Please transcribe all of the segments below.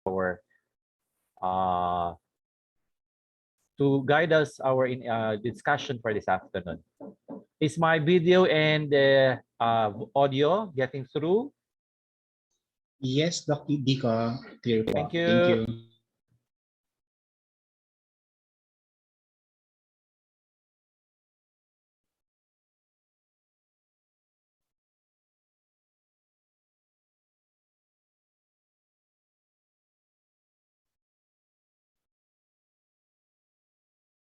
our discussion for this afternoon. Is my video and audio getting through? Yes, Dr. Dico, clear po. Thank you. Thank you.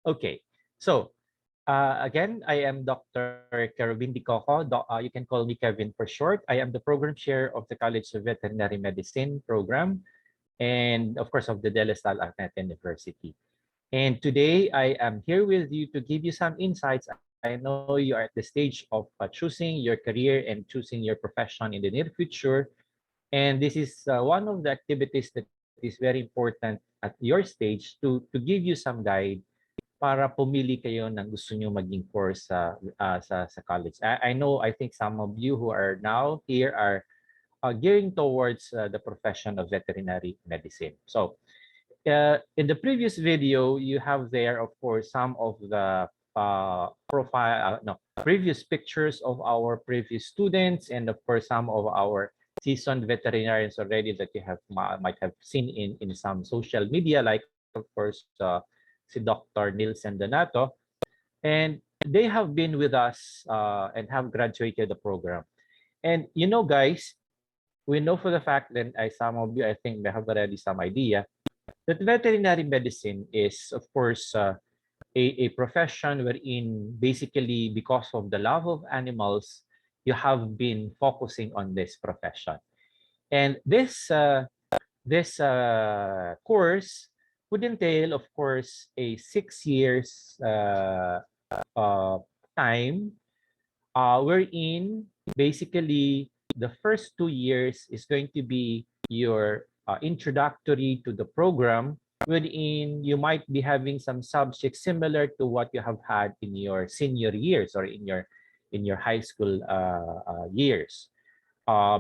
Okay, so again, I am Dr. Querobin Dycoco. You can call me Kevin for short. I am the program chair of the College of Veterinary Medicine program, and of course of the Salle Araneta University. And today I am here with you to give you some insights. I know you are at the stage of choosing your career and choosing your profession in the near future. And this is one of the activities that is very important at your stage to give you some guide para pumili kayo ng gusto nyo maging course sa college. I know, I think some of you who are now here are gearing towards the profession of veterinary medicine. So in the previous video, you have there, of course, some of the previous pictures of our previous students, and of course, some of our seasoned veterinarians already that you might have seen in some social media, like, of course, si Dr. Nilsen Donato, and they have been with us and have graduated the program. And you know, guys, we know for the fact that some of you, I think, they have already some idea that veterinary medicine is, of course, a profession wherein basically because of the love of animals, you have been focusing on this profession. And this course would entail, of course, a 6 years time, wherein basically the first 2 years is going to be your introductory to the program, wherein you might be having some subjects similar to what you have had in your senior years or in your high school years.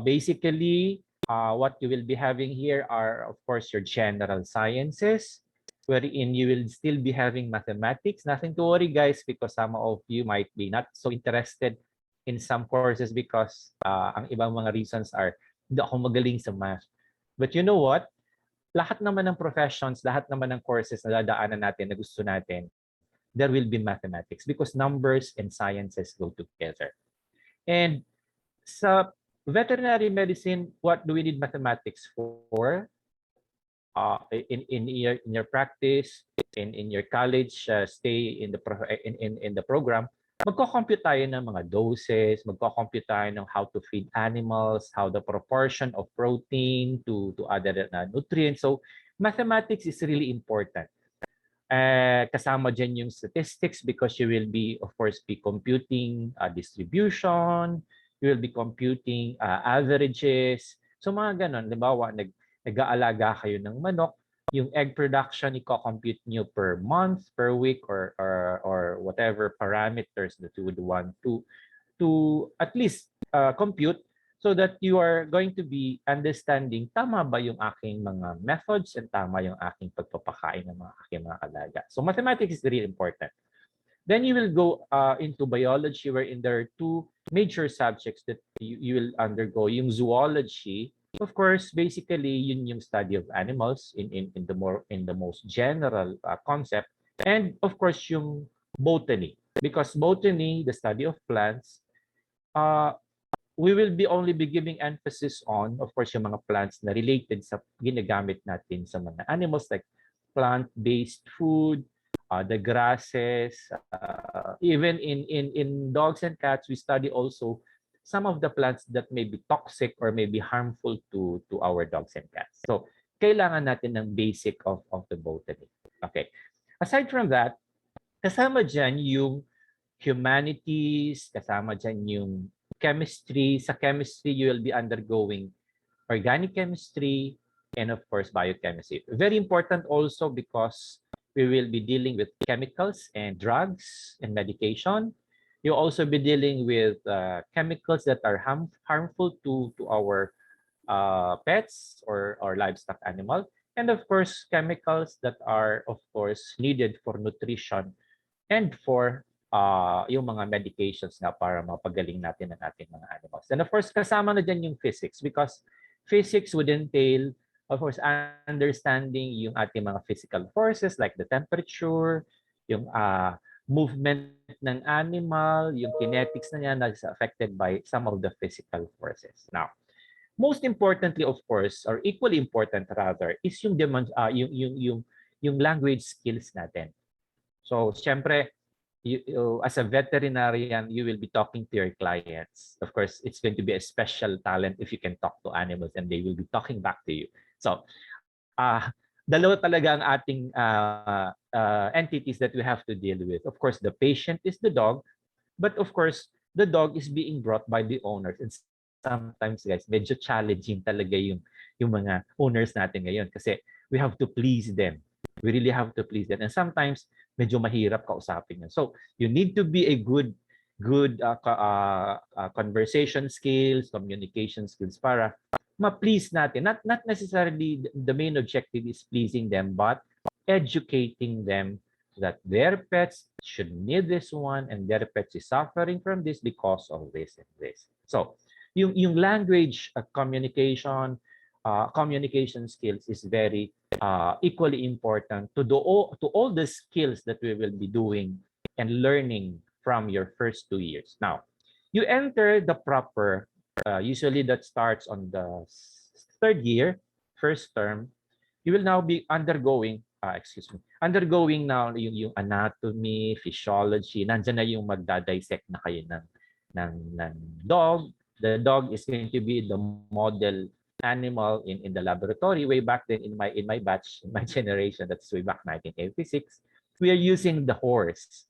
Basically, what you will be having here are, of course, your general sciences, wherein you will still be having mathematics. Nothing to worry, guys, because some of you might be not so interested in some courses because ang ibang mga reasons are, hindi ako magaling sa math. But you know what? Lahat naman ng professions, lahat naman ng courses na dadaanan natin, na gusto natin, there will be mathematics because numbers and sciences go together. And sa veterinary medicine, what do we need mathematics for? In your practice, in your college stay in the program, magko-compute tayo ng mga doses, magko-compute tayo ng how to feed animals, how the proportion of protein to other nutrients. So mathematics is really important. Kasama dyan yung statistics because you will be, of course, be computing distribution, you will be computing averages. So mga ganon, halimbawa, nag-aalaga kayo ng manok, yung egg production, i-compute nyo per month, per week, or whatever parameters that you would want to at least compute so that you are going to be understanding tama ba yung aking mga methods and tama yung aking pagpapakain ng aking mga alaga. So mathematics is really important. Then you will go into biology, wherein there are two major subjects that you will undergo. Yung zoology, of course, basically yun yung study of animals in the most general concept, and of course yung botany, because botany, the study of plants, we will only be giving emphasis on, of course, yung mga plants na related sa ginagamit natin sa mga animals, like plant-based food, the grasses, even in dogs and cats, we study also some of the plants that may be toxic or may be harmful to our dogs and cats. So, kailangan natin ng basic of the botany. Okay. Aside from that, kasama dyan yung humanities, kasama dyan yung chemistry. Sa chemistry, you will be undergoing organic chemistry and, of course, biochemistry. Very important also because we will be dealing with chemicals and drugs and medication. You'll also be dealing with chemicals that are harmful to our pets or livestock animal. And of course, chemicals that are, of course, needed for nutrition and for yung mga medications nga para mapagaling natin ang ating mga animals. And of course, kasama na dyan yung physics because physics would entail, of course, understanding yung ating mga physical forces like the temperature, yung movement ng animal, yung kinetics na niya na is affected by some of the physical forces. Now, most importantly, of course, or equally important rather, is yung language skills natin. So, syempre, as a veterinarian, you will be talking to your clients. Of course, it's going to be a special talent if you can talk to animals and they will be talking back to you. So, dalawa talaga ang ating entities that we have to deal with. Of course, the patient is the dog, but of course, the dog is being brought by the owners. And sometimes, guys, medyo challenging talaga yung mga owners natin ngayon kasi we have to please them. We really have to please them. And sometimes, medyo mahirap kausapin yan. So, you need to be a good conversation skills, communication skills para ma-please natin. Not necessarily the main objective is pleasing them, but educating them that their pets should need this one and their pets is suffering from this because of this and this. So, yung language communication skills is very equally important to all the skills that we will be doing and learning from your first 2 years. Now, you enter the proper, usually that starts on the 3rd year, first term, you will now be undergoing now yung anatomy, physiology, nandiyan na yung magdadissect na kayo ng dog. The dog is going to be the model animal in the laboratory. Way back then in my batch, in my generation, that's way back 1986, we are using the horse.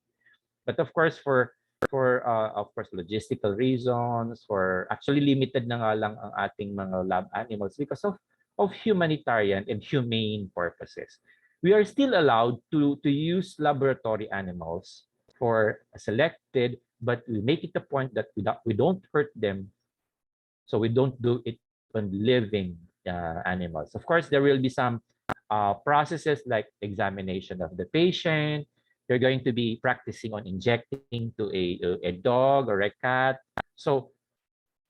But of course, for of course logistical reasons, for actually limited na nga lang ang ating mga lab animals because of humanitarian and humane purposes. We are still allowed to use laboratory animals for selected, but we make it a point that we don't hurt them. So we don't do it on living animals. Of course, there will be some processes like examination of the patient. You're going to be practicing on injecting to a dog or a cat. So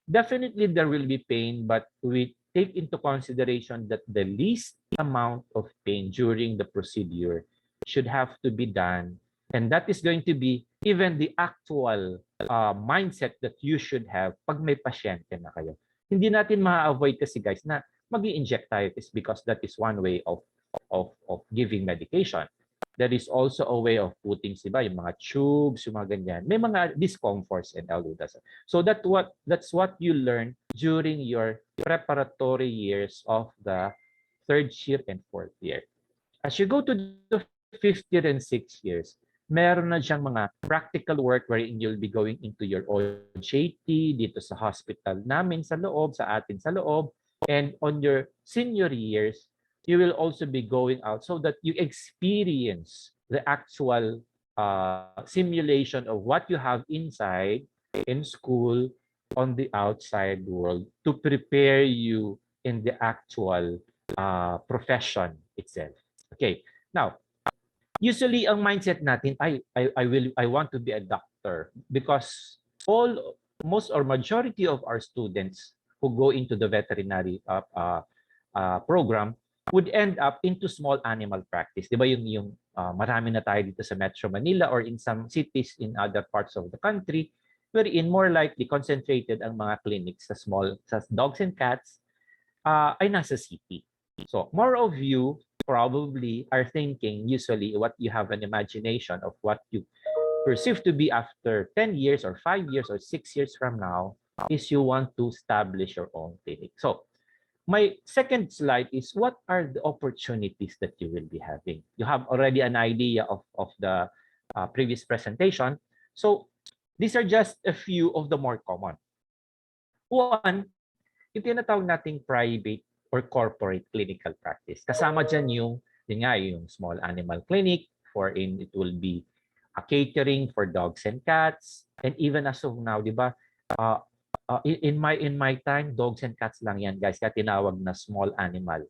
definitely there will be pain, but we take into consideration that the least amount of pain during the procedure should have to be done. And that is going to be even the actual mindset that you should have pag may pasyente na kayo. Hindi natin ma-avoid kasi guys na mag-i-inject tayo is because that is one way of giving medication. There is also a way of putting, diba, yung mga tubes, yung mga ganyan. May mga discomforts and all that. So that's what you learn during your preparatory years of the 3rd year and 4th year. As you go to the 5th year and 6th years, meron na siyang mga practical work wherein you'll be going into your OJT dito sa hospital namin sa loob, sa atin sa loob. And on your senior years, you will also be going out so that you experience the actual simulation of what you have inside in school on the outside world to prepare you in the actual profession itself. Okay, now, usually ang mindset natin, I want to be a doctor because most or majority of our students who go into the veterinary program would end up into small animal practice. Di ba yung marami na tayo dito sa Metro Manila or in some cities in other parts of the country wherein more likely concentrated ang mga clinics sa dogs and cats ay nasa city. So more of you probably are thinking usually what you have an imagination of what you perceive to be after 10 years or 5 years or 6 years from now is you want to establish your own clinic. So my second slide is what are the opportunities that you will be having. You have already an idea of the previous presentation. So these are just a few of the more common. One, yung tinatawag nating private or corporate clinical practice. Kasama dyan yung small animal clinic, wherein it will be a catering for dogs and cats. And even as of now, di ba, in my time, dogs and cats lang yan, guys, kaya tinawag na small animal.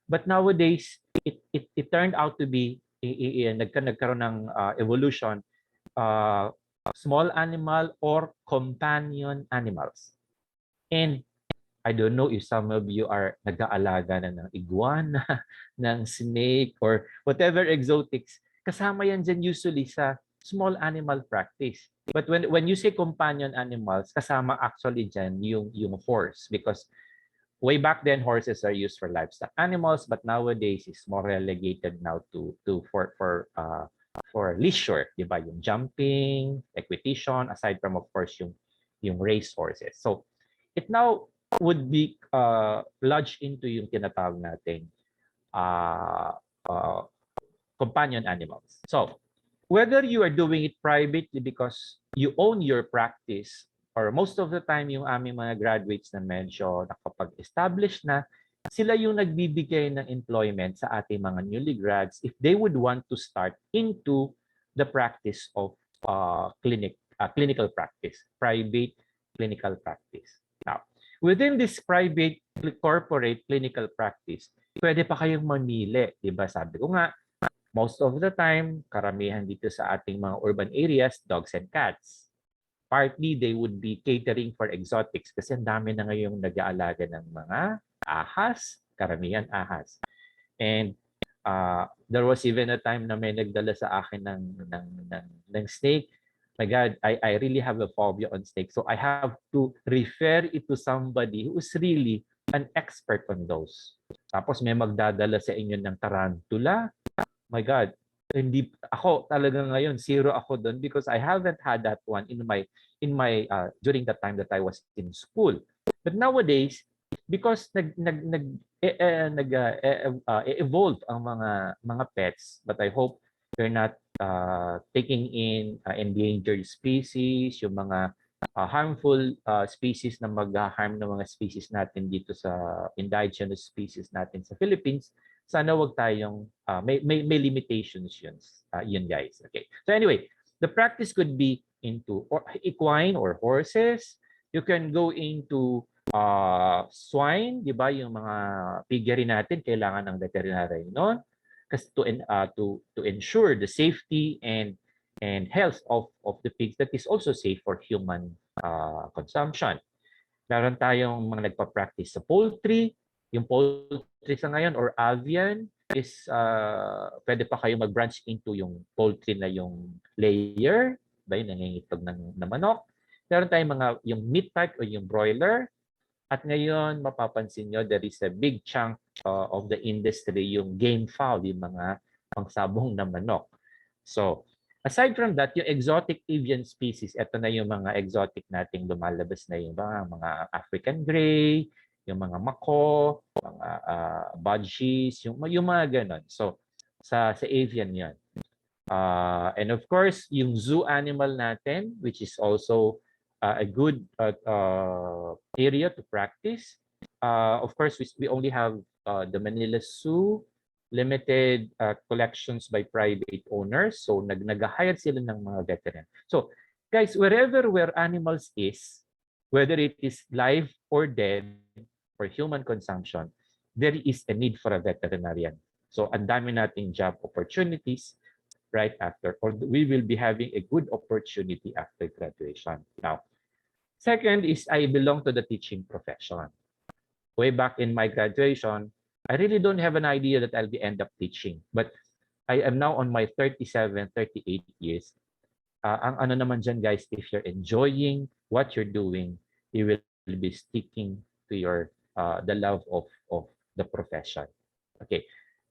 But nowadays, it turned out to be nagkaroon ng evolution, uh, small animal or companion animals. And I don't know if some of you are nag-aalaga na ng iguana, ng snake, or whatever exotics. Kasama yan dyan usually sa small animal practice. But when you say companion animals, kasama actually dyan yung horse, because way back then horses are used for livestock animals, but nowadays it's more relegated now to for leisure, di ba? Yung jumping, equitation, aside from of course yung race horses. So it now would be lodged into yung tinatawag nating uh, uh, companion animals. So whether you are doing it privately because you own your practice, or most of the time yung aming mga graduates na medyo nakapag-establish na, sila yung nagbibigay ng employment sa ating mga newly grads if they would want to start into the practice of clinical practice, private clinical practice. Now, within this private corporate clinical practice, pwede pa kayong mamili, di ba? Sabi ko nga, most of the time, karamihan dito sa ating mga urban areas, dogs and cats. Partly, they would be catering for exotics kasi ang dami na ngayong nag-aalaga ng mga ahas, karamihan ahas. And there was even a time na may nagdala sa akin ng snake. My God, I really have a phobia on snakes. So I have to refer it to somebody who is really an expert on those. Tapos may magdadala sa inyo ng tarantula. My God, hindi ako talaga ngayon zero ako doon because I haven't had that one in my during the time that I was in school. But nowadays, because evolve ang mga pets, but I hope we're not taking in endangered species, yung mga harmful species na mag-harm ng mga species natin dito sa indigenous species natin sa Philippines. Sana wag tayong may limitations yun guys. Okay. So anyway, the practice could be into equine or horses. You can go into swine, di ba? Yung mga piggery natin kailangan ng veterinarian noon kasi to ensure the safety and health of the pigs that is also safe for human consumption. Meron tayong mga nagpa-practice sa poultry. Yung poultry sa ngayon or avian is pwede pa kayo mag-branch into yung poultry na yung layer, ba yung nangingitog ng manok. Meron tayong mga yung meat type o yung broiler. At ngayon, mapapansin nyo, there is a big chunk of the industry, yung game fowl, yung mga pangsabong na manok. So, aside from that, yung exotic avian species, ito na yung mga exotic nating lumalabas na yung mga African gray, yung mga mako, mga budgies, yung mga ganon. So, sa avian yan. And of course, yung zoo animal natin, which is also a good area to practice. Of course, we only have the Manila Zoo, limited collections by private owners. So, nag-hire sila ng mga veteran. So, guys, wherever where animals is, whether it is live or dead, for human consumption, there is a need for a veterinarian. So, ang dami nating job opportunities right after, or we will be having a good opportunity after graduation. Now, second is I belong to the teaching profession. Way back in my graduation, I really don't have an idea that I'll be end up teaching. But I am now on my 37, 38 years. Ang ano naman dyan, guys, if you're enjoying what you're doing, you will be sticking to your the love of the profession. Okay.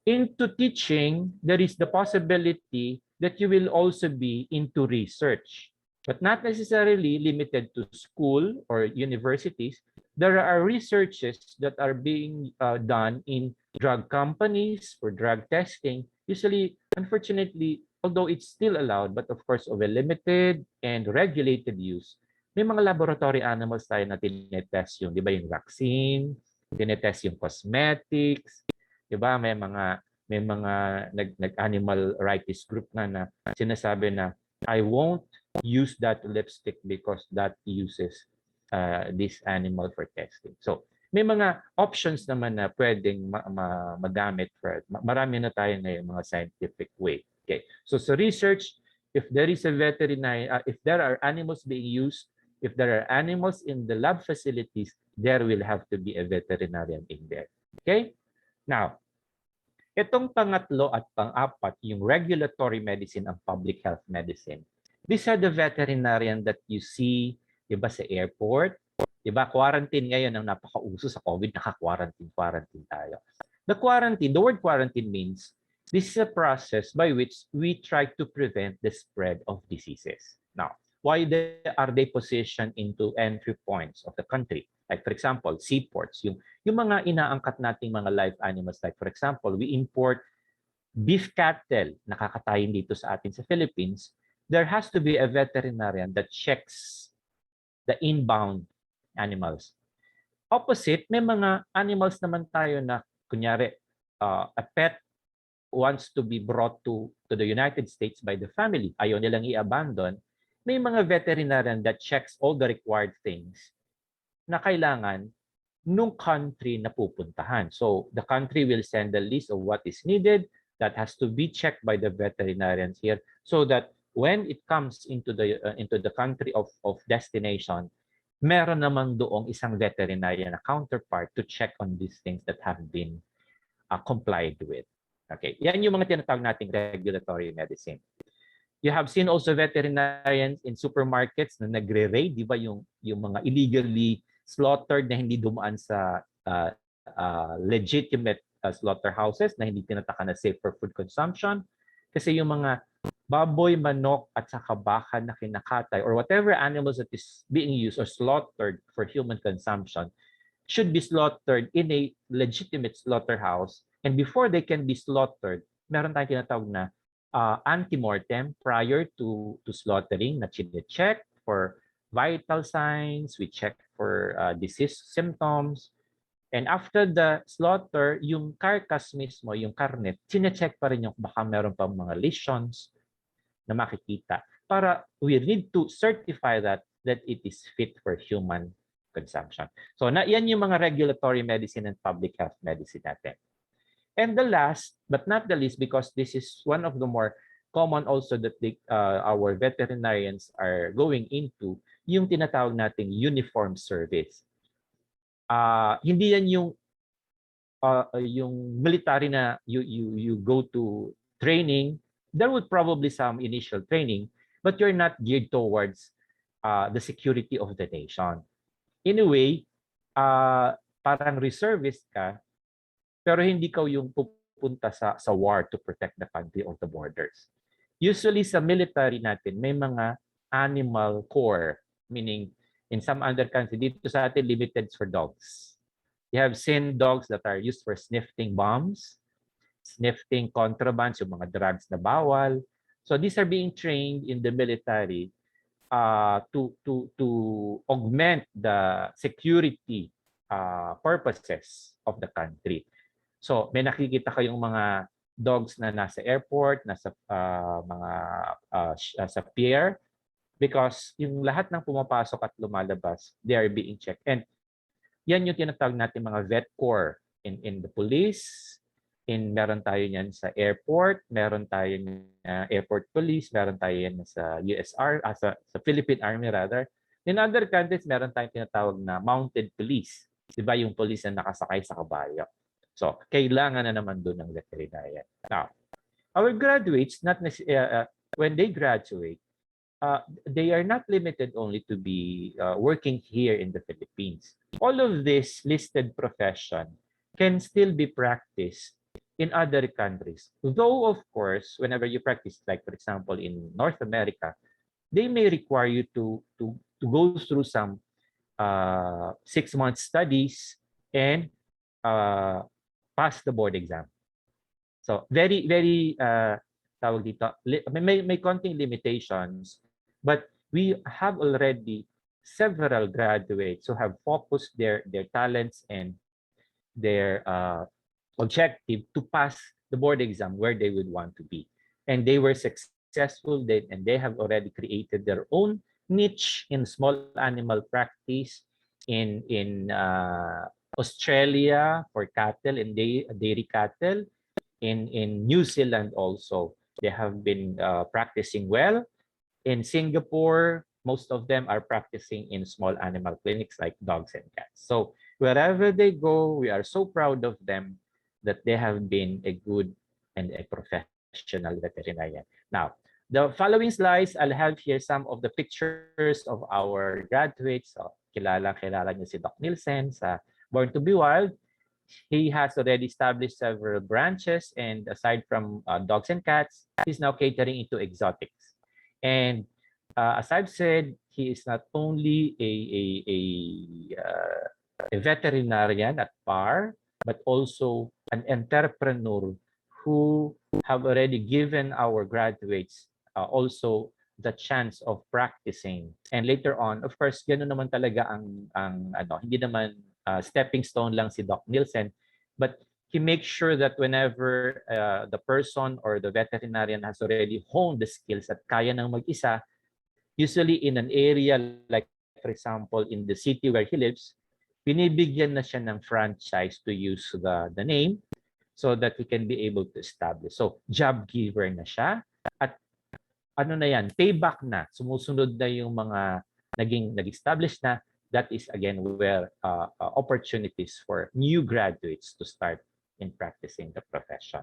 Into teaching, there is the possibility that you will also be into research, but not necessarily limited to school or universities. There are researches that are being done in drug companies for drug testing. Usually, unfortunately, although it's still allowed, but of course of a limited and regulated use, may mga laboratory animals tayo na tinetest yung, di ba, yung vaccine, tinetest yung cosmetics, di ba, may mga nag-animal rights group na sinasabi na I won't use that lipstick because that uses this animal for testing. So may mga options naman na pwedeng magamit, Fred. Marami na tayo ngayon mga scientific way. Okay. So sa research, if there is a veterinary, if there are animals being used, if there are animals in the lab facilities, there will have to be a veterinarian in there. Okay? Now, itong pangatlo at pang-apat, yung regulatory medicine and public health medicine. These are the veterinarian that you see, diba, sa airport. Diba, quarantine ngayon ang napakauso sa COVID, naka-quarantine tayo. The word quarantine means this is a process by which we try to prevent the spread of diseases. Now, why are they positioned into entry points of the country? Like for example, seaports, yung mga inaangkat nating mga live animals, like for example, we import beef cattle, nakakatayin dito sa atin sa Philippines, there has to be a veterinarian that checks the inbound animals. Opposite, may mga animals naman tayo na, kunyari, a pet wants to be brought to the United States by the family, ayaw nilang i-abandon, may mga veterinarian that checks all the required things na kailangan nung country na pupuntahan. So the country will send a list of what is needed that has to be checked by the veterinarians here, so that when it comes into the country of destination, meron naman doong isang veterinarian na counterpart to check on these things that have been complied with. Okay, yan yung mga tinatawag nating regulatory medicine. You have seen also veterinarians in supermarkets na nagre-raid, di ba, yung mga illegally slaughtered na hindi dumaan sa legitimate slaughterhouses na hindi tinataka na safe for food consumption. Kasi yung mga baboy, manok at saka baka na kinakatay or whatever animals that is being used or slaughtered for human consumption should be slaughtered in a legitimate slaughterhouse, and before they can be slaughtered, meron tayong tinatawag na antemortem prior to slaughtering na chine-check for vital signs, we check for disease symptoms, and after the slaughter, yung carcass mismo, yung karne, chine-check pa rin yung baka meron pang mga lesions na makikita para we need to certify that it is fit for human consumption. So yan yung mga regulatory medicine and public health medicine natin. And the last, but not the least, because this is one of the more common also that our veterinarians are going into, yung tinatawag nating uniform service. Hindi yan yung military na you go to training. There would probably some initial training, but you're not geared towards the security of the nation. In a way, parang reservist ka, pero hindi ka yung pupunta sa war to protect the country or the borders. Usually sa military natin, may mga animal corps, meaning in some other country, dito sa atin, limited for dogs. You have seen dogs that are used for sniffing bombs, sniffing contrabands, yung mga drugs na bawal. So these are being trained in the military to augment the security purposes of the country. So may nakikita kayong mga dogs na nasa airport, nasa sa pier, because yung lahat ng pumapasok at lumalabas, they are being checked. And yan yung tinatawag natin mga vet corps in the police, meron tayo niyan sa airport, meron tayo airport police, meron tayo yan sa USR, sa Philippine Army rather. In other countries, meron tayong tinatawag na mounted police. Diba yung police na nakasakay sa kabayo? So, kailangan na naman doon ng veterinarian. Now, our graduates, when they graduate, they are not limited only to be working here in the Philippines. All of this listed profession can still be practiced in other countries. Though, of course, whenever you practice, like for example, in North America, they may require you to go through some 6-month studies and pass the board exam. So very, very tawag dito, may konting limitations, but we have already several graduates who have focused their talents and their objective to pass the board exam where they would want to be. And they were successful, and they have already created their own niche in small animal practice, in Australia for cattle and dairy cattle. In New Zealand also, they have been practicing well. In Singapore, most of them are practicing in small animal clinics like dogs and cats. So wherever they go, we are so proud of them that they have been a good and a professional veterinarian. Now, the following slides, I'll have here some of the pictures of our graduates. So, kilala niyo si Doc Nielsen sa Born to be Wild. He has already established several branches, and aside from dogs and cats, he's now catering into exotics. And as I've said, he is not only a veterinarian at par, but also an entrepreneur who have already given our graduates also the chance of practicing. And later on, of course, gano'n naman talaga ang ano, hindi naman stepping stone lang si Doc Nielsen, but he makes sure that whenever the person or the veterinarian has already honed the skills at kaya nang mag-isa, usually in an area like, for example, in the city where he lives, binibigyan na siya ng franchise to use the name so that he can be able to establish. So, job giver na siya at ano na yan, payback na, sumusunod na yung mga nag-establish na. That is again where opportunities for new graduates to start in practicing the profession.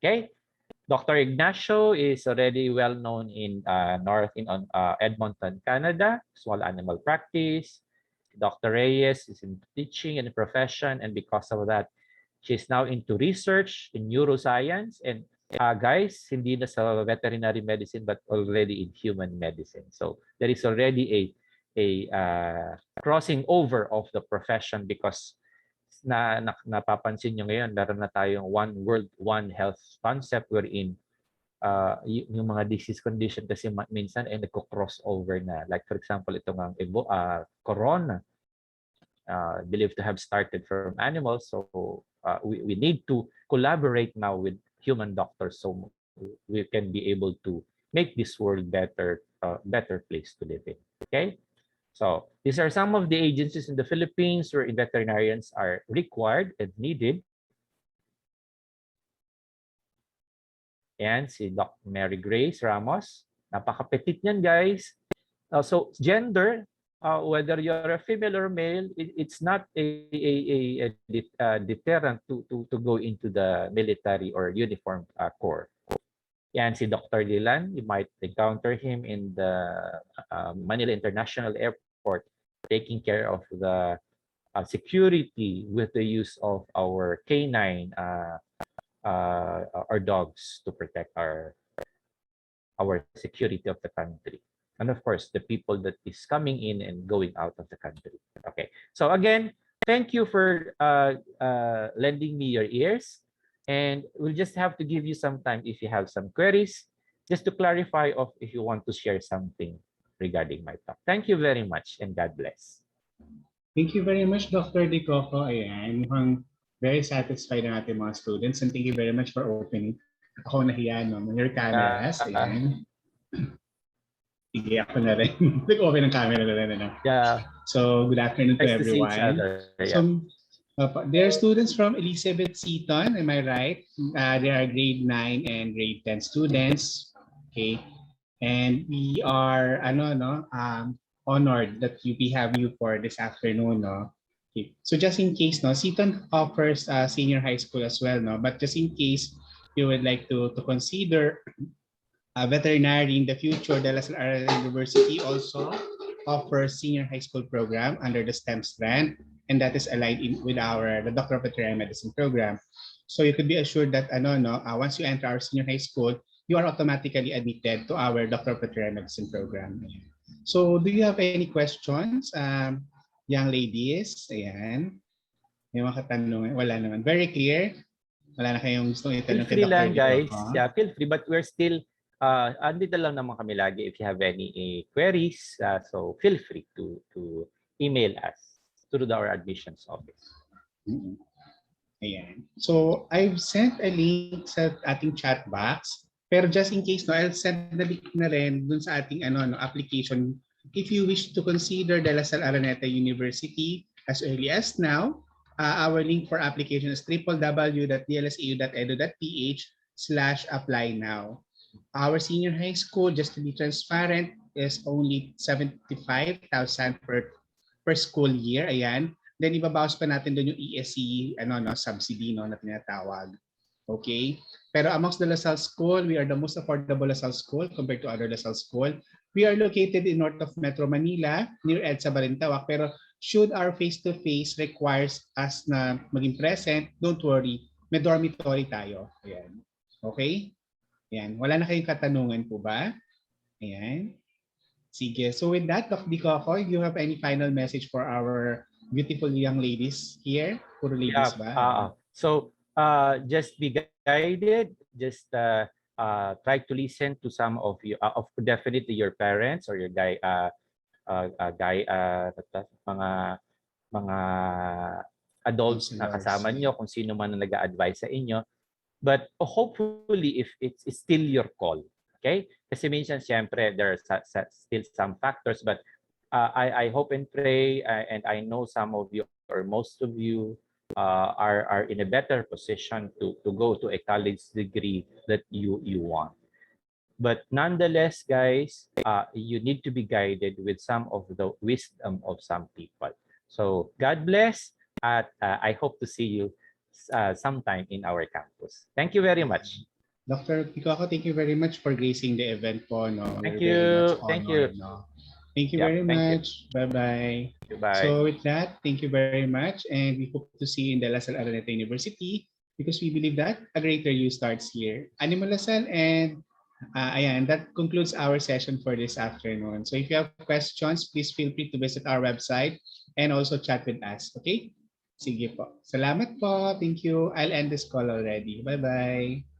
Okay, Dr. Ignacio is already well known in Edmonton, Canada, small animal practice. Dr. Reyes is in teaching and profession, and because of that, she's now into research in neuroscience. And guys, hindi na sa veterinary medicine but already in human medicine. So there is already a crossing over of the profession because napapansin nyo ngayon, meron na tayong one world, one health concept wherein yung mga disease condition kasi minsan ay nagko-cross over na. Like for example, itong corona, believed to have started from animals. So we need to collaborate now with human doctors so we can be able to make this world better place to live in. Okay? So these are some of the agencies in the Philippines where veterinarians are required and needed. And si Doc Mary Grace Ramos. Napaka-petit niyan, guys. So gender, whether you're a female or male, it's not a deterrent to go into the military or uniform corps. Yan si Dr. Lilan, you might encounter him in the Manila International Airport taking care of the security with the use of our canine our dogs to protect our security of the country. And of course, the people that is coming in and going out of the country. Okay. So again, thank you for lending me your ears. And we'll just have to give you some time if you have some queries, just to clarify of if you want to share something regarding my talk. Thank you very much and God bless. Thank you very much, Dr. Dycoco. Ayan, mukhang very satisfied ang ating mga students and thank you very much for opening. Ako nahiya, no? Your cameras. Ayan. Sige, ako na rin. Nag-open ang camera na rin. Yeah. So, good afternoon to everyone. So, there are students from Elizabeth Seton, am I right? There are grade 9 and grade 10 students. Okay. And we are honored that we have you for this afternoon. No? Okay. So just in case, no, Seton offers senior high school as well, no? But just in case you would like to consider veterinary in the future, the Lasallian Araneta University also offers senior high school program under the STEM strand, and that is aligned with the Doctor of Veterinary Medicine program. So you could be assured that once you enter our senior high school, you are automatically admitted to our Doctor of Veterinary Medicine program. So do you have any questions, young ladies? Ayan. May mga katanungan. Wala naman. Very clear. Wala na kayong gustong itanong kay Dr. Feel free lang, guys. Yeah, feel free. But we're still, andito lang naman kami lagi if you have any queries. So feel free to email us through our admissions office. Ayan. So I've sent a link sa ating chat box. Pero just in case, no, I'll send the link na rin dun sa ating application. If you wish to consider the Salle Araneta University as early as now, Our link for application is www.dlsau.edu.ph/apply now. Our senior high school, just to be transparent, is only 75,000 per school year. Ayan. Then ibabawas pa natin doon yung ESC subsidy na tinatawag. Okay? Pero amongst the LaSalle school, we are the most affordable LaSalle school compared to other LaSalle school. We are located in north of Metro Manila, near EDSA Balintawak. Pero should our face-to-face requires us na maging present, don't worry, may dormitory tayo. Ayan. Okay? Ayan. Wala na kayong katanungan po ba? Ayan. Sige. So with that, Dr. Dycoco, do you have any final message for our beautiful young ladies here? Puro ladies ba? So just be guided. Just try to listen to some of you, of definitely your parents or your mga adults na kasama nyo, kung sino man na nag-a-advise sa inyo. But hopefully, if it's still your call, okay? Kasi minsan, siyempre, there are still some factors, but I hope and pray, and I know some of you or most of you are in a better position to go to a college degree that you want. But nonetheless, guys, you need to be guided with some of the wisdom of some people. So God bless, at I hope to see you sometime in our campus. Thank you very much. Dr. Dycoco, thank you very much for gracing the event po. No? Thank you. Thank you. No? Thank you very much. Bye-bye. Bye. So with that, thank you very much. And we hope to see you in the Salle Araneta University because we believe that a greater you starts here. Animal Lasal, and ayan, that concludes our session for this afternoon. So if you have questions, please feel free to visit our website and also chat with us. Okay? Sige po. Salamat po. Thank you. I'll end this call already. Bye-bye.